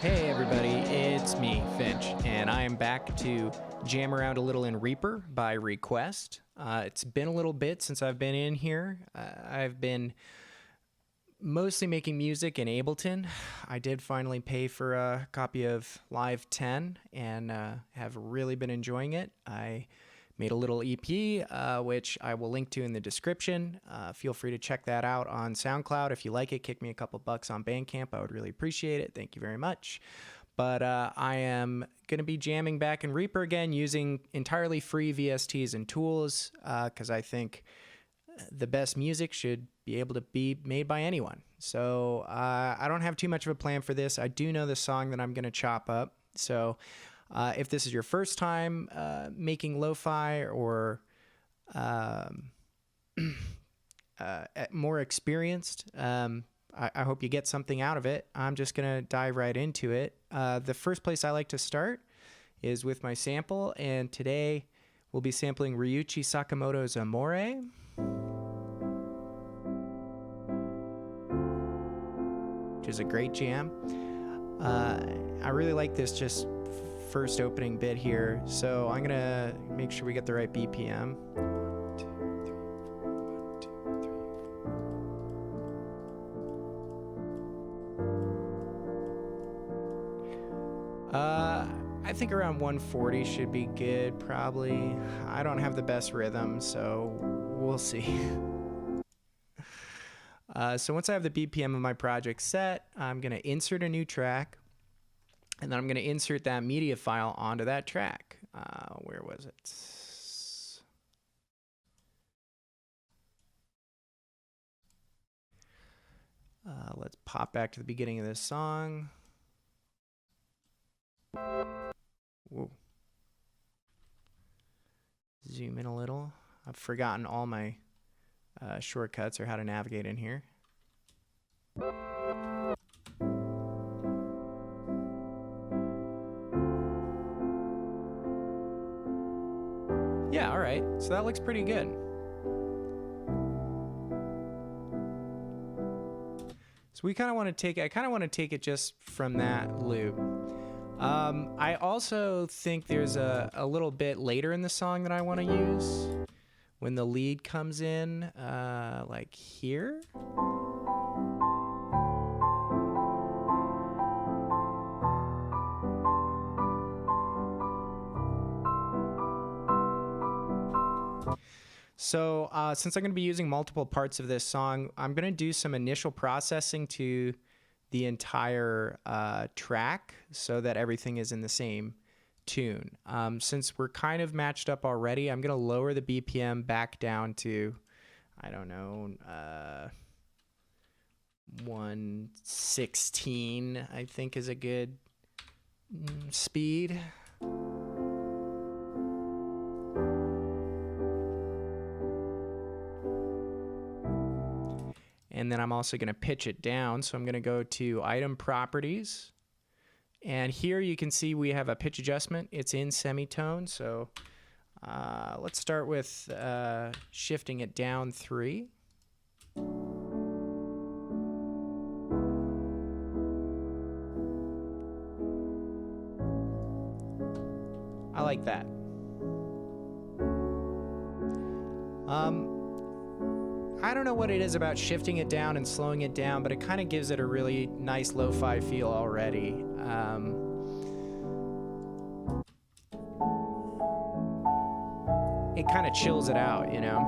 Hey everybody, it's me, Finch, and I am back to jam around a little in Reaper by request. It's been a little bit since I've been in here. I've been mostly making music in Ableton. I did finally pay for a copy of Live 10 and have really been enjoying it. I made a little EP, which I will link to in the description. Feel free to check that out on SoundCloud. If you like it, kick me a couple bucks on Bandcamp. I would really appreciate it. Thank you very much. But I am going to be jamming back in Reaper again using entirely free VSTs and tools because I think the best music should be able to be made by anyone. So I don't have too much of a plan for this. I do know the song that I'm going to chop up. So if this is your first time making lo-fi or more experienced, I hope you get something out of it. I'm just going to dive right into it. The first place I like to start is with my sample, and today we'll be sampling Ryuichi Sakamoto's Amore. Which is a great jam. I really like this just first opening bit here, so I'm gonna make sure we get the right BPM. 1, 2, 3, 1, 2, 3, 4. I think around 140 should be good, probably. I don't have the best rhythm, so we'll see. So once I have the BPM of my project set, I'm going to insert a new track, and then I'm going to insert that media file onto that track. Where was it? Let's pop back to the beginning of this song. Whoa. Zoom in a little. I've forgotten all my shortcuts or how to navigate in here. Yeah, all right. So that looks pretty good. So we kind of want to take it just from that loop. I also think there's a little bit later in the song that I want to use when the lead comes in, like here. So since I'm going to be using multiple parts of this song, I'm going to do some initial processing to the entire track so that everything is in the same tune. Since we're kind of matched up already, I'm going to lower the BPM back down to, I don't know, 116, I think is a good speed. And then I'm also going to pitch it down. So I'm going to go to Item Properties. And here you can see we have a pitch adjustment. It's in semitone. So let's start with shifting it down 3. I like that. I don't know what it is about shifting it down and slowing it down, but it kind of gives it a really nice lo-fi feel already. It kind of chills it out, you know?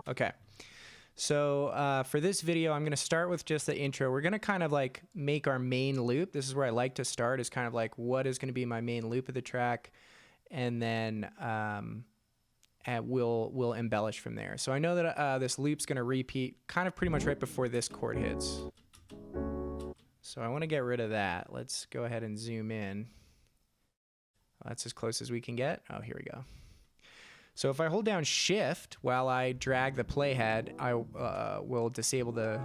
Okay. So for this video, I'm going to start with just the intro. We're going to kind of like make our main loop. This is where I like to start, is kind of like what is going to be my main loop of the track. And then we'll embellish from there. So I know that this loop's going to repeat kind of pretty much right before this chord hits. So I want to get rid of that. Let's go ahead and zoom in. That's as close as we can get. Oh, here we go. So if I hold down Shift while I drag the playhead, I will disable the...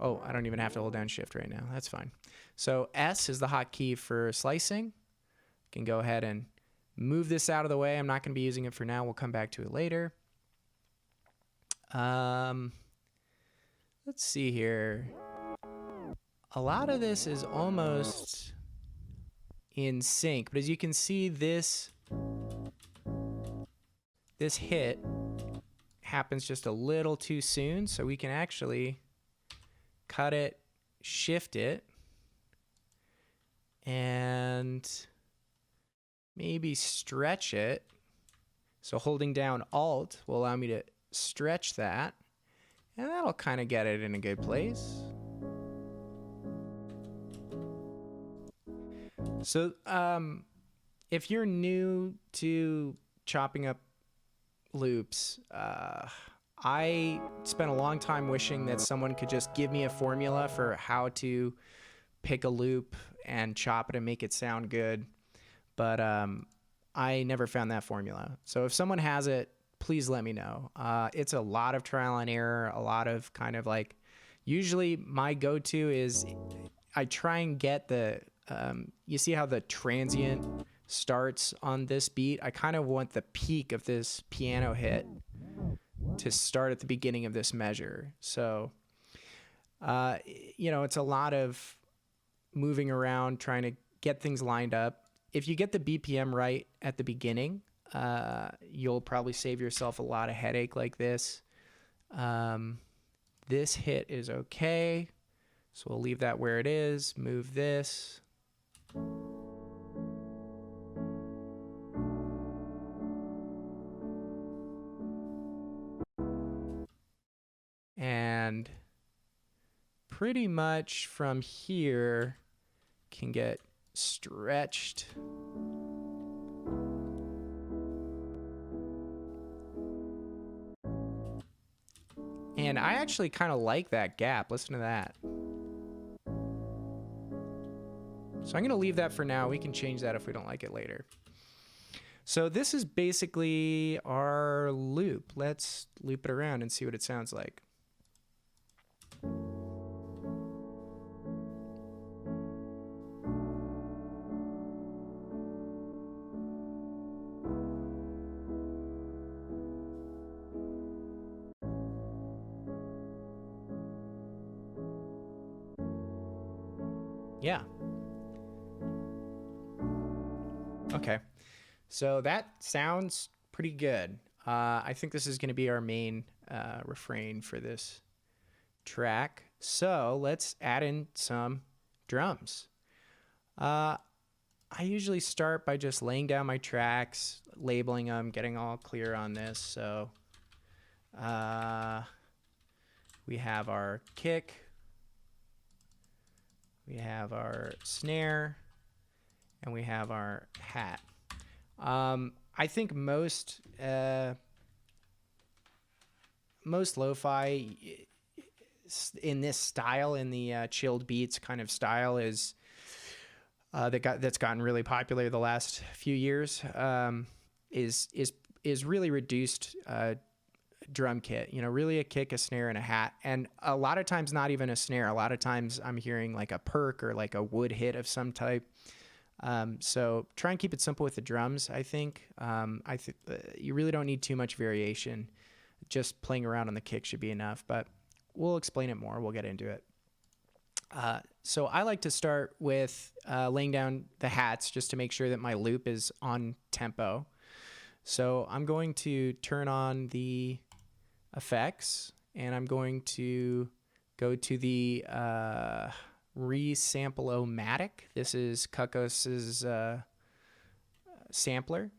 Oh, I don't even have to hold down Shift right now. That's fine. So S is the hotkey for slicing. I can go ahead and move this out of the way. I'm not going to be using it for now. We'll come back to it later. Let's see here. A lot of this is almost in sync, but as you can see, this hit happens just a little too soon, so we can actually cut it, shift it, and maybe stretch it. So holding down Alt will allow me to stretch that, and that'll kind of get it in a good place. So if you're new to chopping up loops, I spent a long time wishing that someone could just give me a formula for how to pick a loop and chop it and make it sound good, but I never found that formula. So if someone has it, please let me know. It's a lot of trial and error, a lot of kind of like, usually my go-to is I try and get the you see how the transient starts on this beat? I kind of want the peak of this piano hit to start at the beginning of this measure. So, you know, it's a lot of moving around, trying to get things lined up. If you get the BPM right at the beginning, you'll probably save yourself a lot of headache like this. This hit is okay. So we'll leave that where it is, move this. And pretty much from here can get stretched. And I actually kind of like that gap. Listen to that. So I'm going to leave that for now. We can change that if we don't like it later. So this is basically our loop. Let's loop it around and see what it sounds like. Yeah. Okay. So that sounds pretty good. I think this is going to be our main refrain for this track. So let's add in some drums. I usually start by just laying down my tracks, labeling them, getting all clear on this. So we have our kick. We have our snare, and we have our hat. I think most lo-fi in this style, in the chilled beats kind of style, is that's gotten really popular the last few years. Is really reduced drum kit, you know, really a kick, a snare, and a hat. And a lot of times not even a snare. A lot of times I'm hearing like a perk or like a wood hit of some type. So try and keep it simple with the drums, I think. You really don't need too much variation. Just playing around on the kick should be enough, but we'll explain it more. We'll get into it. So I like to start with laying down the hats just to make sure that my loop is on tempo. So I'm going to turn on the effects, and I'm going to go to the Resample-O-Matic. This is Kukos's sampler,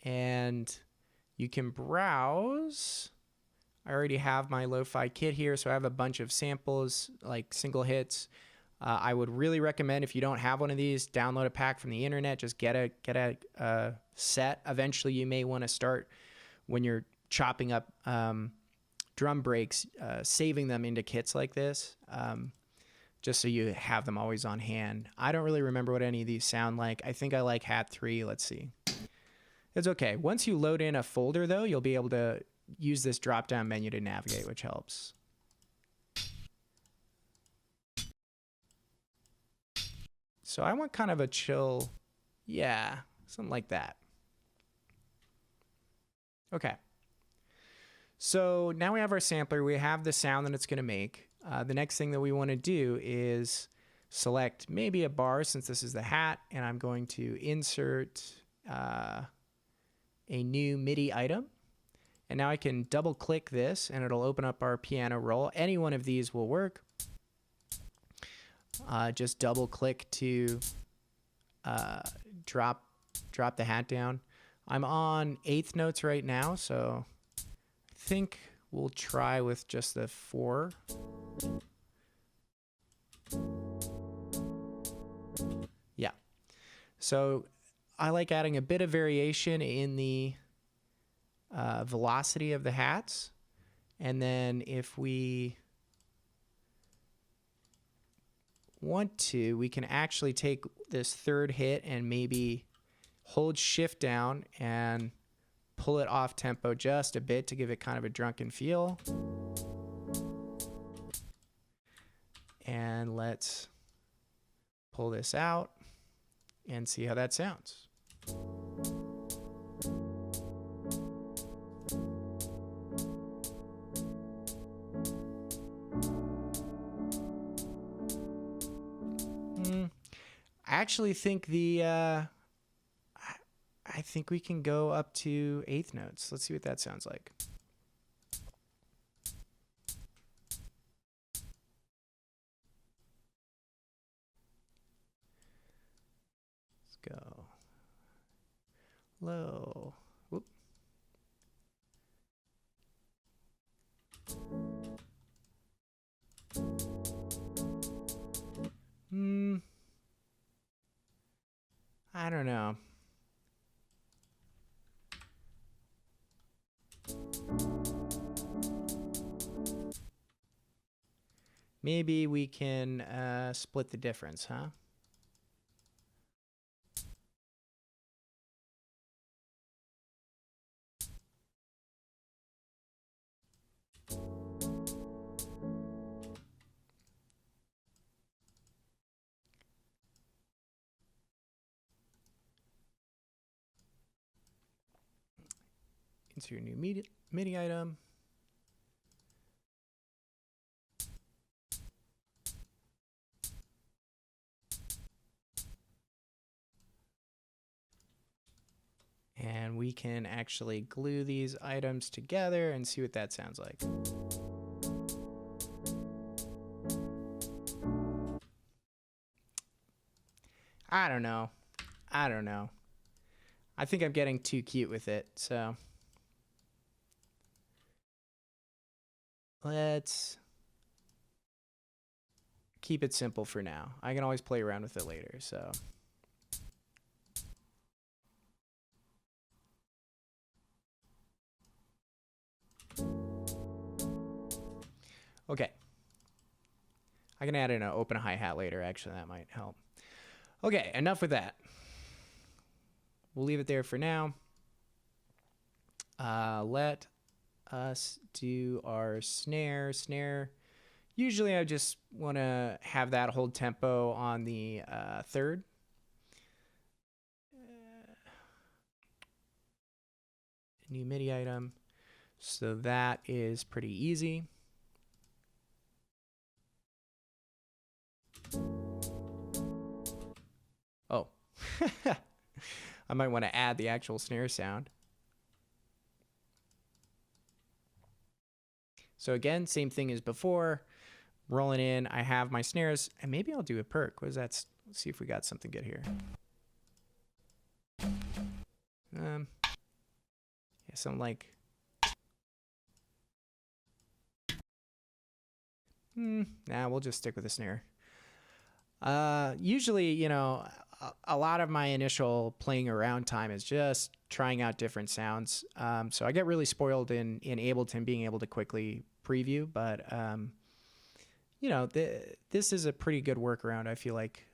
and you can browse. I already have my lo-fi kit here, so I have a bunch of samples, like single hits. I would really recommend, if you don't have one of these, download a pack from the internet. Just get a set. Eventually, you may want to start, when you're chopping up drum breaks, saving them into kits like this, just so you have them always on hand. I don't really remember what any of these sound like. I think I like Hat 3. Let's see. It's okay. Once you load in a folder, though, you'll be able to use this drop-down menu to navigate, which helps. So I want kind of a chill, yeah, Something like that. Okay. So now we have our sampler. We have the sound that it's going to make. The next thing that we want to do is select maybe a bar, since this is the hat, and I'm going to insert a new MIDI item. And now I can double click this and it'll open up our piano roll. Any one of these will work. Just double click to drop the hat down. I'm on 8th notes right now, so I think we'll try with just the 4. Yeah. So I like adding a bit of variation in the velocity of the hats. And then if we want to, we can actually take this 3rd hit and maybe hold shift down and pull it off tempo just a bit to give it kind of a drunken feel. And let's pull this out and see how that sounds. I actually think I think we can go up to 8th notes. Let's see what that sounds like. Let's go low. Whoop. I don't know. Maybe we can split the difference, huh? Insert your new MIDI item. And we can actually glue these items together and see what that sounds like. I don't know. I think I'm getting too cute with it, so let's keep it simple for now. I can always play around with it later, so. Okay. I can add in an open hi-hat later, actually, that might help. Okay, enough with that. We'll leave it there for now. Let us do our snare. Usually I just want to have that hold tempo on the 3rd. New MIDI item. So that is pretty easy. Oh. I might want to add the actual snare sound. So again, same thing as before. Rolling in, I have my snares, and maybe I'll do a perk. What is that? Let's see if we got something good here. Yeah, something like. Nah, we'll just stick with the snare. Usually, you know, a lot of my initial playing around time is just trying out different sounds. So I get really spoiled in Ableton being able to quickly preview, but you know, this is a pretty good workaround, I feel like.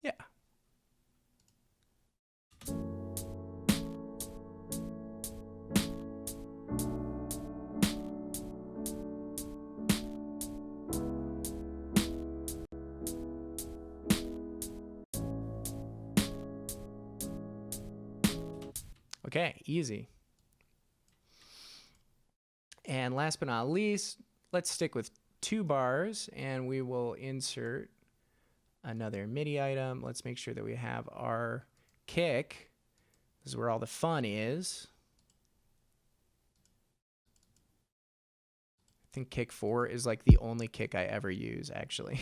Yeah. Okay, easy. And last but not least, let's stick with 2 bars, and we will insert another MIDI item. Let's make sure that we have our kick. This is where all the fun is. I think kick 4 is like the only kick I ever use, actually.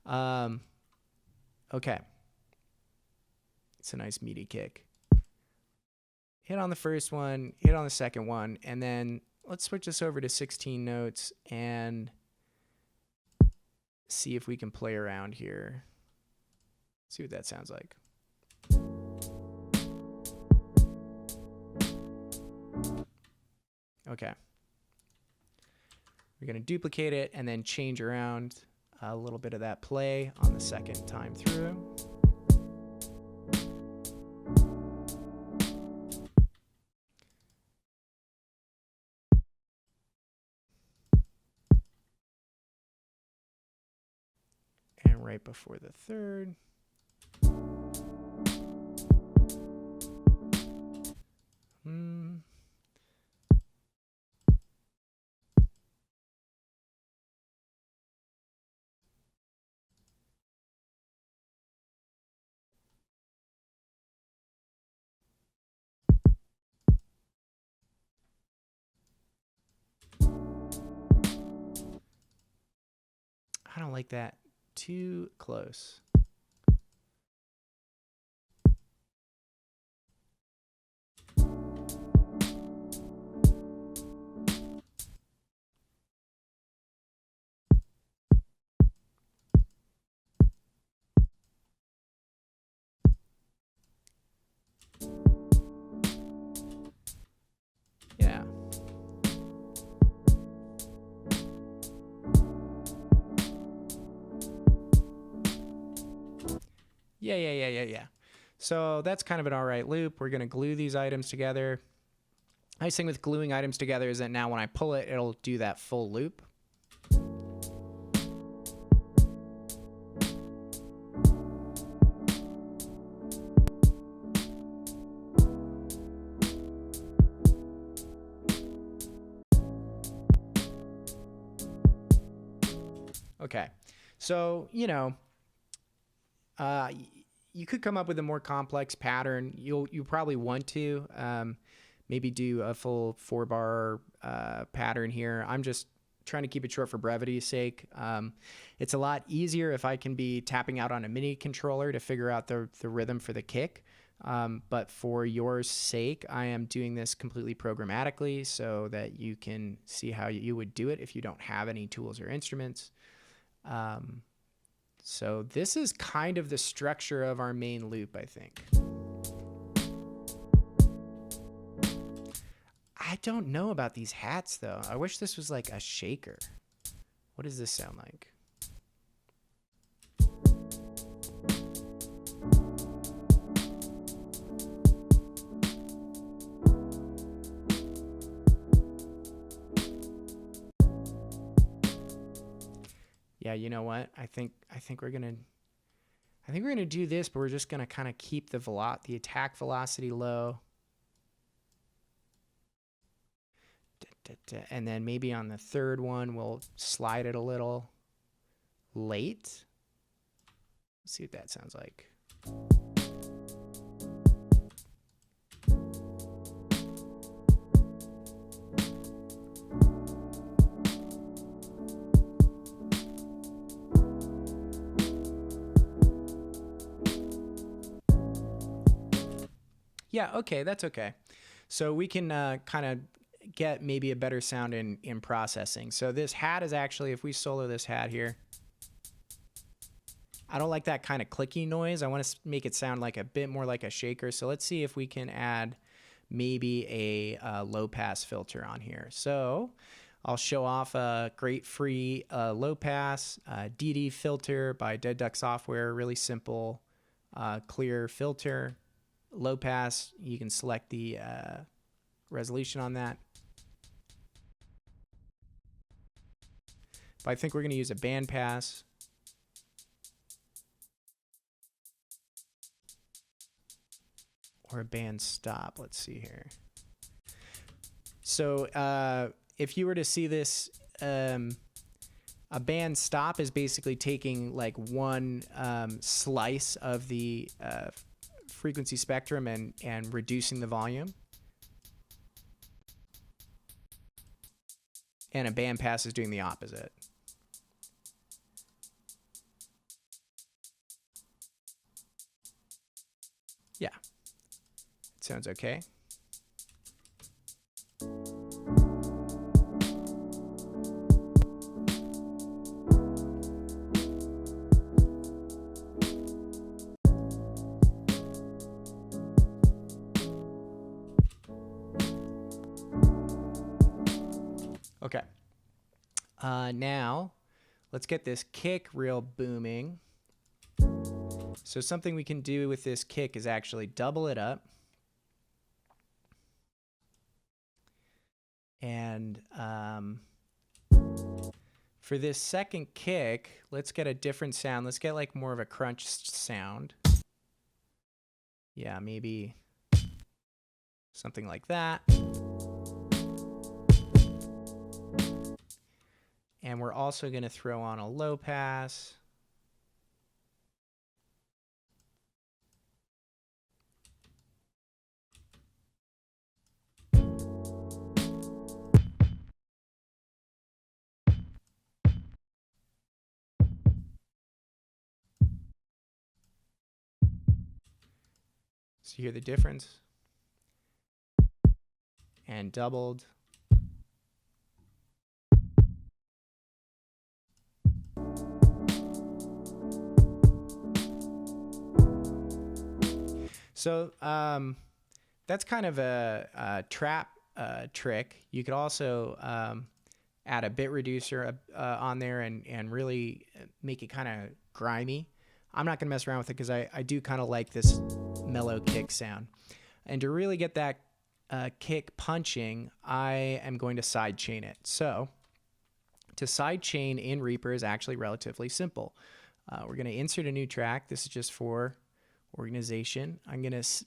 Okay. It's a nice meaty kick. Hit on the first one, hit on the second one, and then let's switch this over to 16 notes and see if we can play around here. See what that sounds like. Okay. We're going to duplicate it and then change around a little bit of that play on the second time through. And right before the third. I don't like that too close. Yeah. Yeah. So that's kind of an all right loop. We're going to glue these items together. Nice thing with gluing items together is that now when I pull it, it'll do that full loop. Okay, so, you know, you could come up with a more complex pattern. You probably want to maybe do a full 4-bar pattern here. I'm just trying to keep it short for brevity's sake. It's a lot easier if I can be tapping out on a MIDI controller to figure out the rhythm for the kick. But for your sake, I am doing this completely programmatically so that you can see how you would do it if you don't have any tools or instruments. So this is kind of the structure of our main loop, I think. I don't know about these hats, though. I wish this was like a shaker. What does this sound like? Yeah, you know what? I think we're gonna do this, but we're just gonna kind of keep the attack velocity low. And then maybe on the third one, we'll slide it a little late. Let's see what that sounds like. Yeah, okay, that's okay. So we can kind of get maybe a better sound in processing. So this hat is actually, if we solo this hat here, I don't like that kind of clicky noise. I want to make it sound like a bit more like a shaker. So let's see if we can add maybe a low pass filter on here. So I'll show off a great free low pass DD filter by Dead Duck Software. Really simple, clear filter. Low pass, you can select the resolution on that. But I think we're going to use a band pass. or a band stop. Let's see here. So if you were to see this, a band stop is basically taking like one slice of the frequency spectrum and reducing the volume. And a band pass is doing the opposite. Yeah, it sounds okay. Okay. Now, let's get this kick real booming. So something we can do with this kick is actually double it up. And for this second kick, let's get a different sound. Let's get like more of a crunch sound. Yeah, maybe something like that. And we're also going to throw on a low pass. So you hear the difference? And doubled. So that's kind of a trap trick. You could also add a bit reducer on there and really make it kind of grimy. I'm not going to mess around with it because I do kind of like this mellow kick sound. And to really get that kick punching, I am going to sidechain it. So to sidechain in Reaper is actually relatively simple. We're going to insert a new track. This is just for organization. I'm going to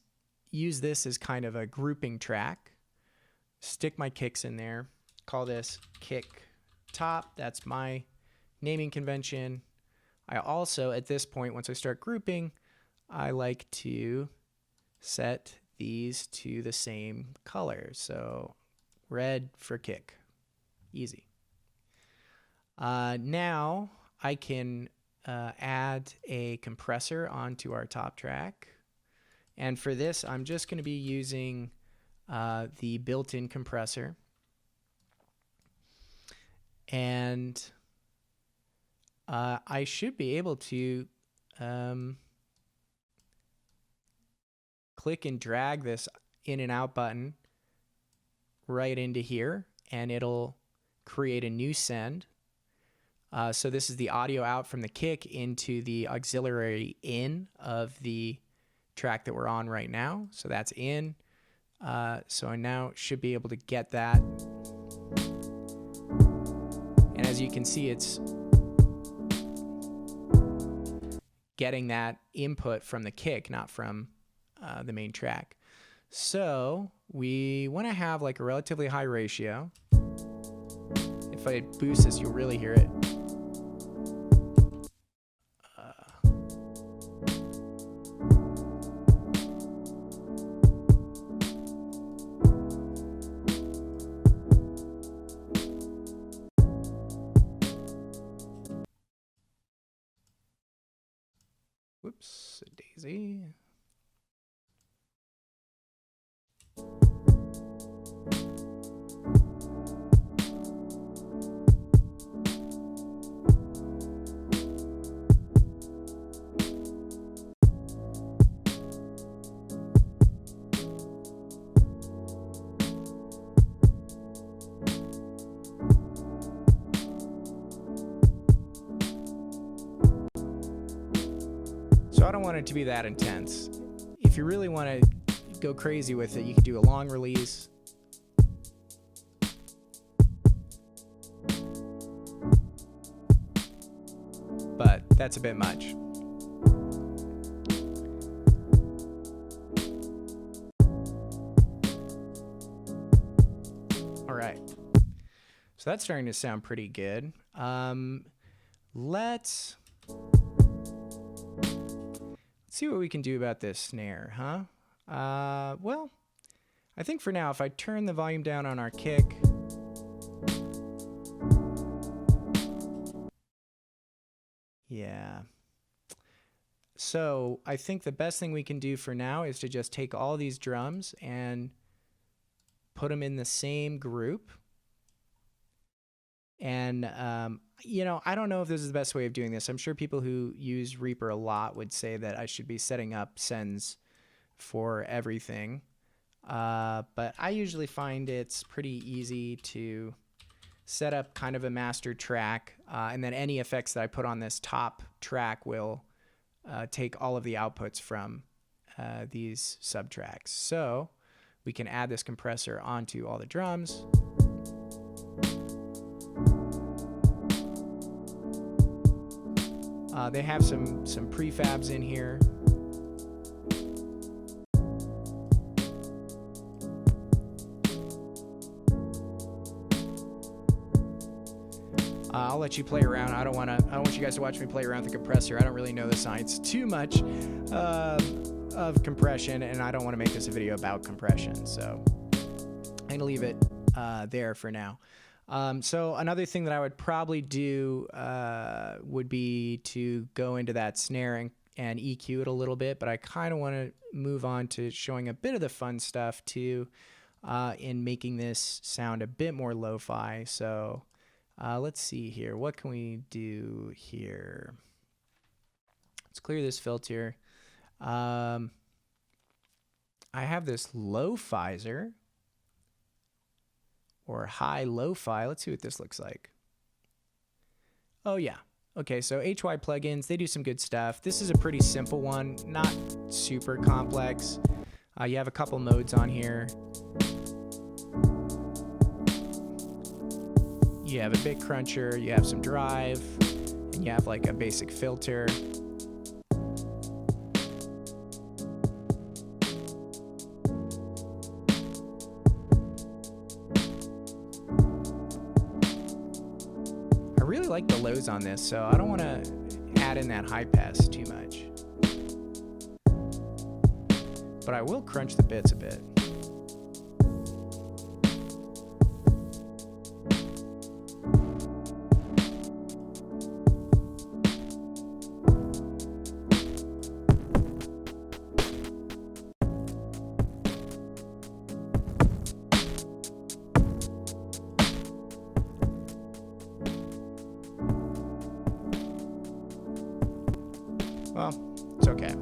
use this as kind of a grouping track. Stick my kicks in there. Call this kick top. That's my naming convention. I also, at this point, once I start grouping, I like to set these to the same color. So red for kick. Easy. Now I can add a compressor onto our top track. And for this, I'm just going to be using the built-in compressor. And I should be able to click and drag this in and out button right into here, and it'll create a new send. So this is the audio out from the kick into the auxiliary in of the track that we're on right now. So that's in. So I now should be able to get that. And as you can see, it's getting that input from the kick, not from the main track. So we want to have like a relatively high ratio. If I boost this, you'll really hear it. Whoops, a daisy. So I don't want it to be that intense. If you really want to go crazy with it, you can do a long release. But that's a bit much. So that's starting to sound pretty good. Let's see what we can do about this snare, huh? Well, I think for now, if I turn the volume down on our kick, yeah. So I think the best thing we can do for now is to just take all these drums and put them in the same group. And, you know, I don't know if this is the best way of doing this. I'm sure people who use Reaper a lot would say that I should be setting up sends for everything. But I usually find it's pretty easy to set up kind of a master track, and then any effects that I put on this top track will take all of the outputs from these subtracks. So we can add this compressor onto all the drums. They have some prefabs in here. I'll let you play around. I don't want you guys to watch me play around with the compressor. I don't really know the science too much of compression, and I don't want to make this a video about compression. So I'm gonna leave it there for now. So another thing that I would probably do would be to go into that snare and EQ it a little bit, but I kind of want to move on to showing a bit of the fun stuff too in making this sound a bit more lo-fi. So let's see here. What can we do here? Let's clear this filter. I have this lo-fizer or high lo-fi. Let's see what this looks like. Oh yeah. Okay, so HY plugins, they do some good stuff. This is a pretty simple one, not super complex. You have a couple modes on here. You have a bit cruncher, you have some drive, and you have like a basic filter. I really like the lows on this, so I don't want to add in that high pass too much. But I will crunch the bits a bit. Well, it's okay.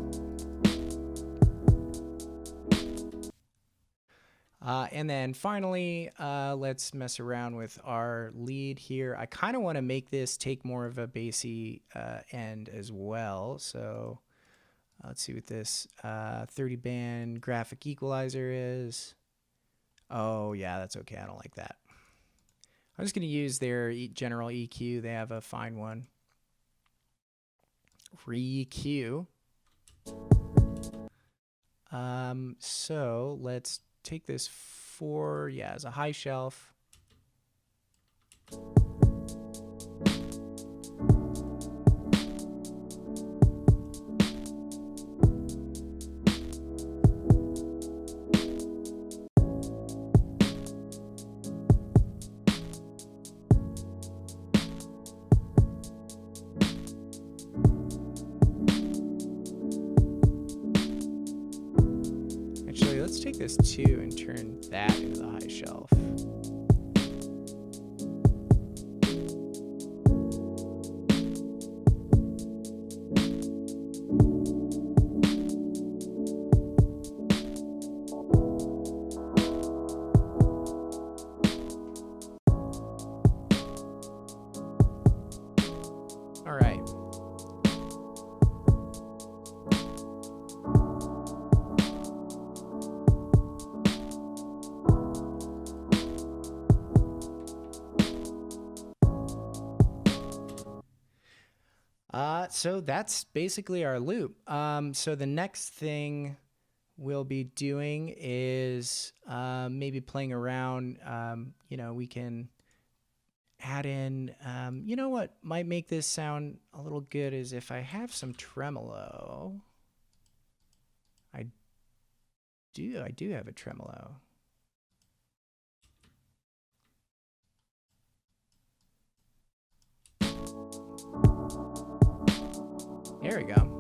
And then finally, let's mess around with our lead here. I kind of want to make this take more of a bassy end as well. So let's see what this 30 band graphic equalizer is. Oh yeah, that's okay. I don't like that. I'm just going to use their general EQ. They have a fine one. Re-EQ. So let's take this as a high shelf. Actually, let's take this 2 and turn that into the high shelf. All right. So that's basically our loop. So the next thing we'll be doing is maybe playing around. You know, we can add in, you know what might make this sound a little good is if I have some tremolo. I do have a tremolo. There we go.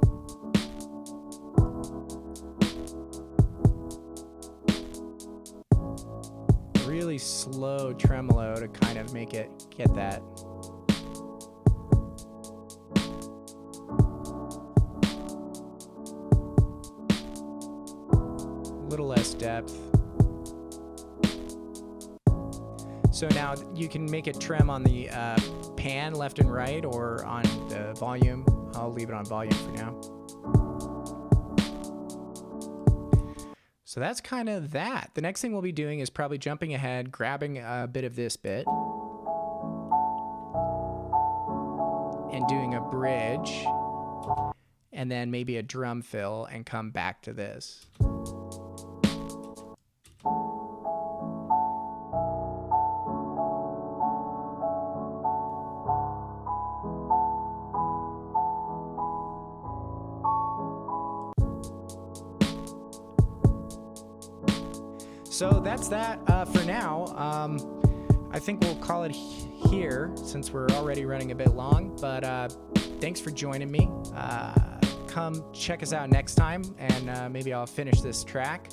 Really slow tremolo to kind of make it get that. A little less depth. So now you can make it trem on the pan left and right or on the volume. I'll leave it on volume for now. So that's kind of that. The next thing we'll be doing is probably jumping ahead, grabbing a bit of this bit, and doing a bridge, and then maybe a drum fill, and come back to this. So that's that for now. I think we'll call it here since we're already running a bit long, but thanks for joining me. Come check us out next time, and maybe I'll finish this track,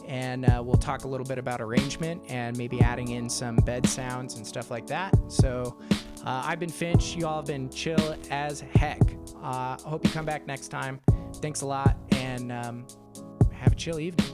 and we'll talk a little bit about arrangement and maybe adding in some bed sounds and stuff like that. So I've been Finch. You all have been chill as heck. Hope you come back next time. Thanks a lot, and have a chill evening.